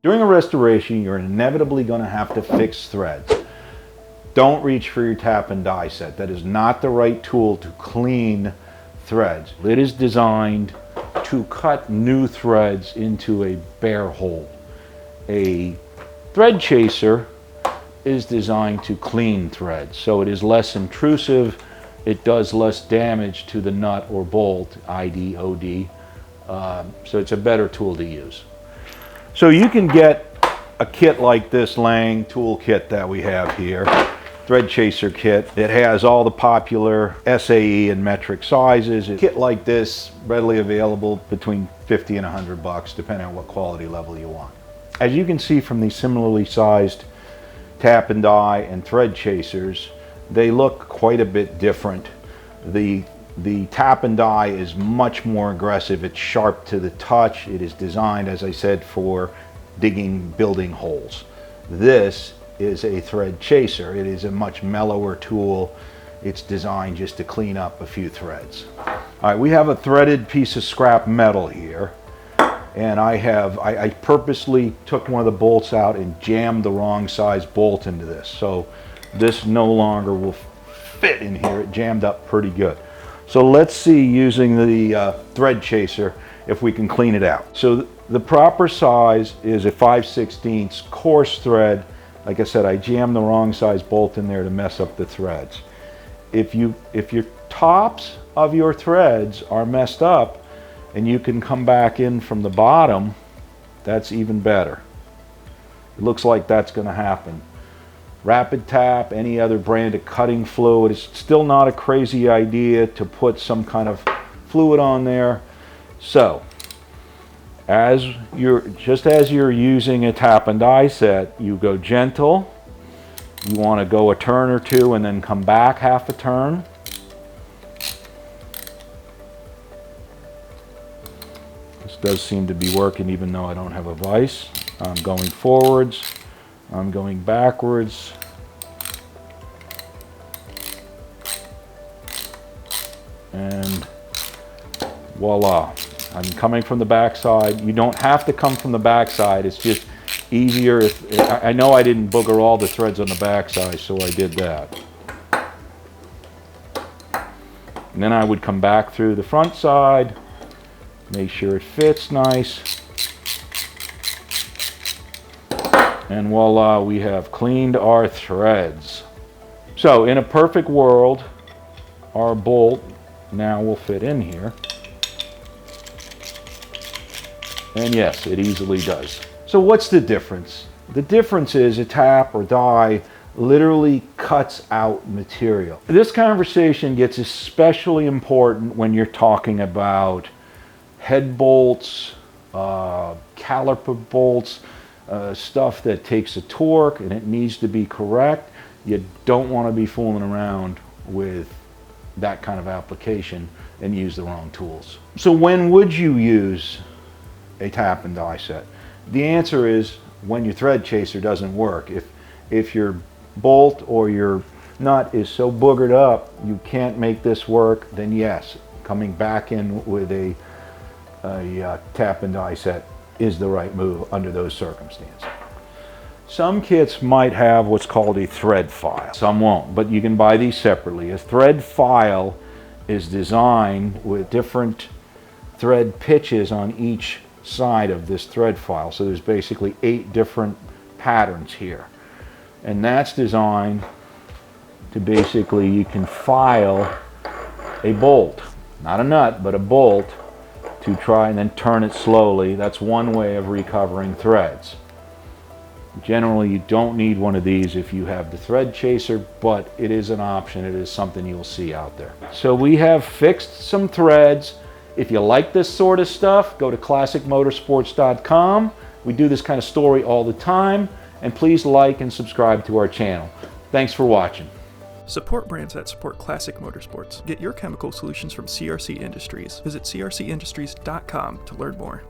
During a restoration, you're inevitably going to have to fix threads. Don't reach for your tap and die set. That is not the right tool to clean threads. It is designed to cut new threads into a bare hole. A thread chaser is designed to clean threads, so it is less intrusive. It does less damage to the nut or bolt, ID, OD, so it's a better tool to use. So you can get a kit like this Lang tool kit that we have here, thread chaser kit. It has all the popular SAE and metric sizes. A kit like this readily available between 50 and 100 bucks, depending on what quality level you want. As you can see from these similarly sized tap and die and thread chasers, they look quite a bit different. The tap and die is much more aggressive. It's sharp to the touch. It is designed, as I said, for building holes. This is a thread chaser. It is a much mellower tool. It's designed just to clean up a few threads. All right, we have a threaded piece of scrap metal here, and I purposely took one of the bolts out and jammed the wrong size bolt into this, so this no longer will fit in here. It jammed up pretty good. So let's see, using the thread chaser, if we can clean it out. So the proper size is a 5/16 coarse thread. Like I said, I jammed the wrong size bolt in there to mess up the threads. If your tops of your threads are messed up and you can come back in from the bottom, that's even better. It looks like that's going to happen. Rapid tap, any other brand of cutting fluid, it's still not a crazy idea to put some kind of fluid on there. So, just as you're using a tap and die set, you go gentle. You want to go a turn or two and then come back half a turn. This does seem to be working even though I don't have a vise. I'm going forwards. I'm going backwards. And voila. I'm coming from the backside. You don't have to come from the backside. It's just easier if, I know I didn't booger all the threads on the backside, so I did that. And then I would come back through the front side, make sure it fits nice. And voila, we have cleaned our threads. So in a perfect world, our bolt now will fit in here. And yes, it easily does. So what's the difference? The difference is a tap or die literally cuts out material. This conversation gets especially important when you're talking about head bolts, caliper bolts, stuff that takes a torque and it needs to be correct. You don't want to be fooling around with that kind of application and use the wrong tools. So when would you use a tap and die set? The answer is when your thread chaser doesn't work. If your bolt or your nut is so boogered up you can't make this work, then yes, coming back in with a tap and die set is the right move under those circumstances. Some kits might have what's called a thread file. Some won't, but you can buy these separately. A thread file is designed with different thread pitches on each side of this thread file. So there's basically 8 different patterns here. And that's designed to basically, you can file a bolt, not a nut, but a bolt, to try and then turn it slowly. That's one way of recovering threads. Generally, you don't need one of these if you have the thread chaser, but it is an option. It is something you'll see out there. So we have fixed some threads. If you like this sort of stuff, go to classicmotorsports.com. We do this kind of story all the time, and please like and subscribe to our channel. Thanks for watching. Support brands that support classic motorsports. Get your chemical solutions from CRC Industries. Visit crcindustries.com to learn more.